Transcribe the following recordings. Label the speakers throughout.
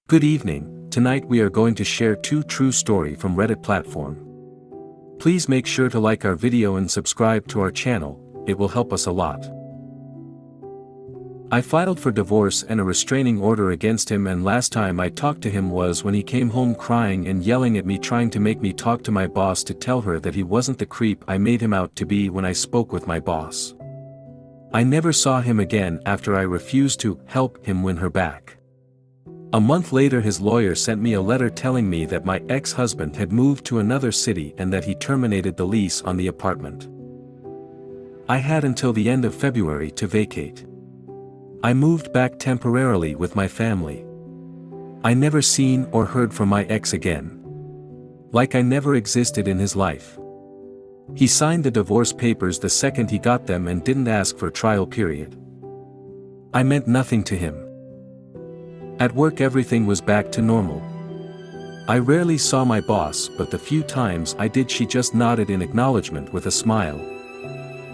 Speaker 1: Good evening. Tonight we are going to share two true story from Reddit platform. Please make sure to like our video and subscribe to our channel, it will help us a lot. I filed for divorce and a restraining order against him, and last time I talked to him was when he came home crying and yelling at me, trying to make me talk to my boss to tell her that he wasn't the creep I made him out to be when I spoke with my boss. I never saw him again after I refused to help him win her back. A month later his lawyer sent me a letter telling me that my ex-husband had moved to another city and that he terminated the lease on the apartment. I had until the end of February to vacate. I moved back temporarily with my family. I never seen or heard from my ex again. Like I never existed in his life. He signed the divorce papers the second he got them and didn't ask for a trial period. I meant nothing to him. At work everything was back to normal. I rarely saw my boss, but the few times I did she just nodded in acknowledgement with a smile.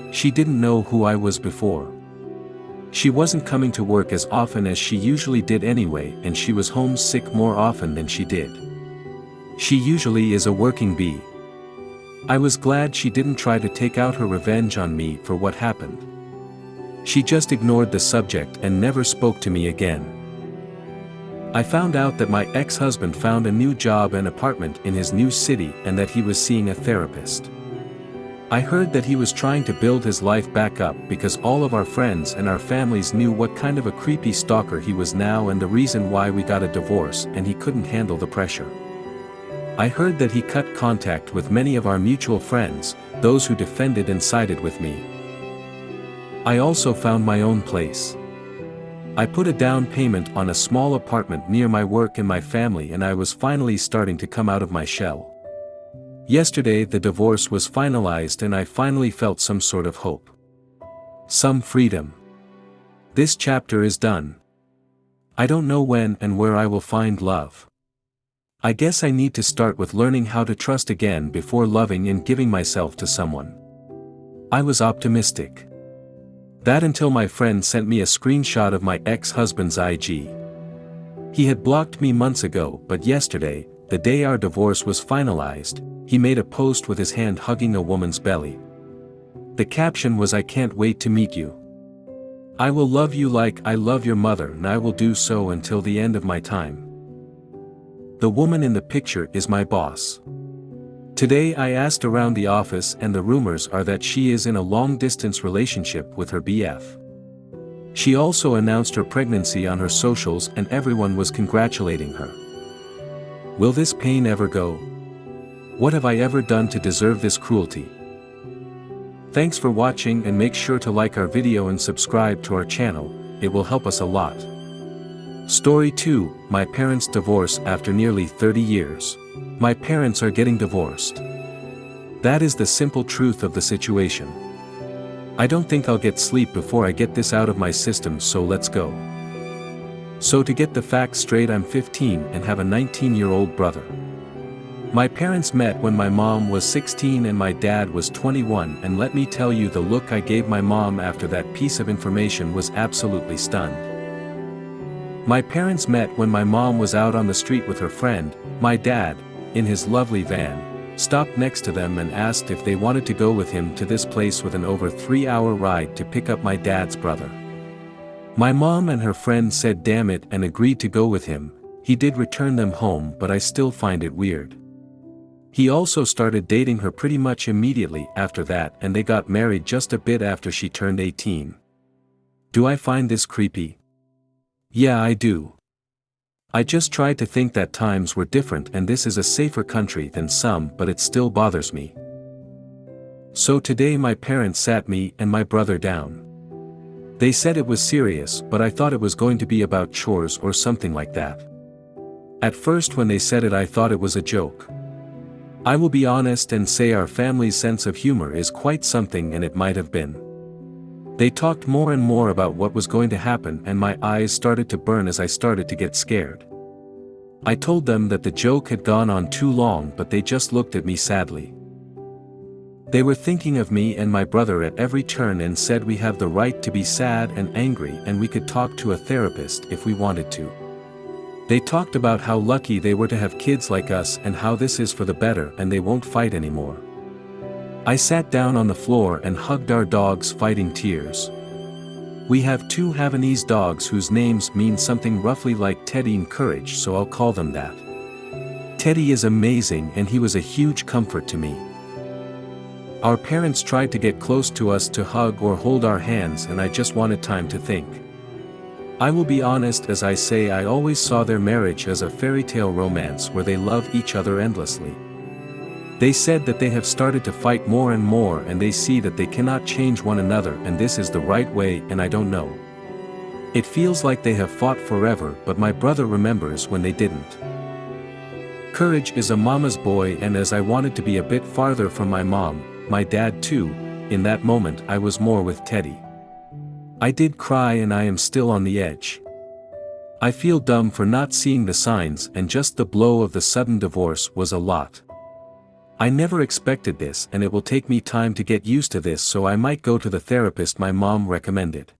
Speaker 1: She didn't know who I was before. She wasn't coming to work as often as she usually did anyway, and she was homesick more often than she did. She usually is a working bee. I was glad she didn't try to take out her revenge on me for what happened. She just ignored the subject and never spoke to me again. I found out that my ex-husband found a new job and apartment in his new city and that he was seeing a therapist. I heard that he was trying to build his life back up because all of our friends and our families knew what kind of a creepy stalker he was now and the reason why we got a divorce, and he couldn't handle the pressure. I heard that he cut contact with many of our mutual friends, those who defended and sided with me. I also found my own place. I put a down payment on a small apartment near my work and my family, and I was finally starting to come out of my shell. Yesterday the divorce was finalized and I finally felt some sort of hope. Some freedom. This chapter is done. I don't know when and where I will find love. I guess I need to start with learning how to trust again before loving and giving myself to someone. I was optimistic. That until my friend sent me a screenshot of my ex-husband's IG. He had blocked me months ago, but yesterday, the day our divorce was finalized, he made a post with his hand hugging a woman's belly. The caption was, "I can't wait to meet you. I will love you like I love your mother, and I will do so until the end of my time." The woman in the picture is my boss. Today I asked around the office and the rumors are that she is in a long-distance relationship with her BF. She also announced her pregnancy on her socials and everyone was congratulating her. Will this pain ever go? What have I ever done to deserve this cruelty? Thanks for watching, and make sure to like our video and subscribe to our channel, it will help us a lot. Story 2, my parents' divorce after nearly 30 years. My parents are getting divorced. That is the simple truth of the situation. I don't think I'll get sleep before I get this out of my system, so let's go. So to get the facts straight, I'm 15 and have a 19-year-old brother. My parents met when my mom was 16 and my dad was 21, and let me tell you, the look I gave my mom after that piece of information was absolutely stunned. My parents met when my mom was out on the street with her friend. My dad, in his lovely van, stopped next to them and asked if they wanted to go with him to this place with an over 3-hour ride to pick up my dad's brother. My mom and her friend said damn it and agreed to go with him. He did return them home, but I still find it weird. He also started dating her pretty much immediately after that, and they got married just a bit after she turned 18. Do I find this creepy? Yeah, I do. I just tried to think that times were different and this is a safer country than some, but it still bothers me. So today my parents sat me and my brother down. They said it was serious, but I thought it was going to be about chores or something like that. At first when they said it I thought it was a joke. I will be honest and say our family's sense of humor is quite something, and it might have been. They talked more and more about what was going to happen and my eyes started to burn as I started to get scared. I told them that the joke had gone on too long, but they just looked at me sadly. They were thinking of me and my brother at every turn and said we have the right to be sad and angry and we could talk to a therapist if we wanted to. They talked about how lucky they were to have kids like us and how this is for the better and they won't fight anymore. I sat down on the floor and hugged our dogs, fighting tears. We have 2 Havanese dogs whose names mean something roughly like Teddy and Courage, so I'll call them that. Teddy is amazing and he was a huge comfort to me. Our parents tried to get close to us to hug or hold our hands, and I just wanted time to think. I will be honest as I say I always saw their marriage as a fairy tale romance where they love each other endlessly. They said that they have started to fight more and more and they see that they cannot change one another and this is the right way, and I don't know. It feels like they have fought forever, but my brother remembers when they didn't. Courage is a mama's boy, and as I wanted to be a bit farther from my mom, my dad too, in that moment I was more with Teddy. I did cry and I am still on the edge. I feel dumb for not seeing the signs, and just the blow of the sudden divorce was a lot. I never expected this and it will take me time to get used to this, so I might go to the therapist my mom recommended.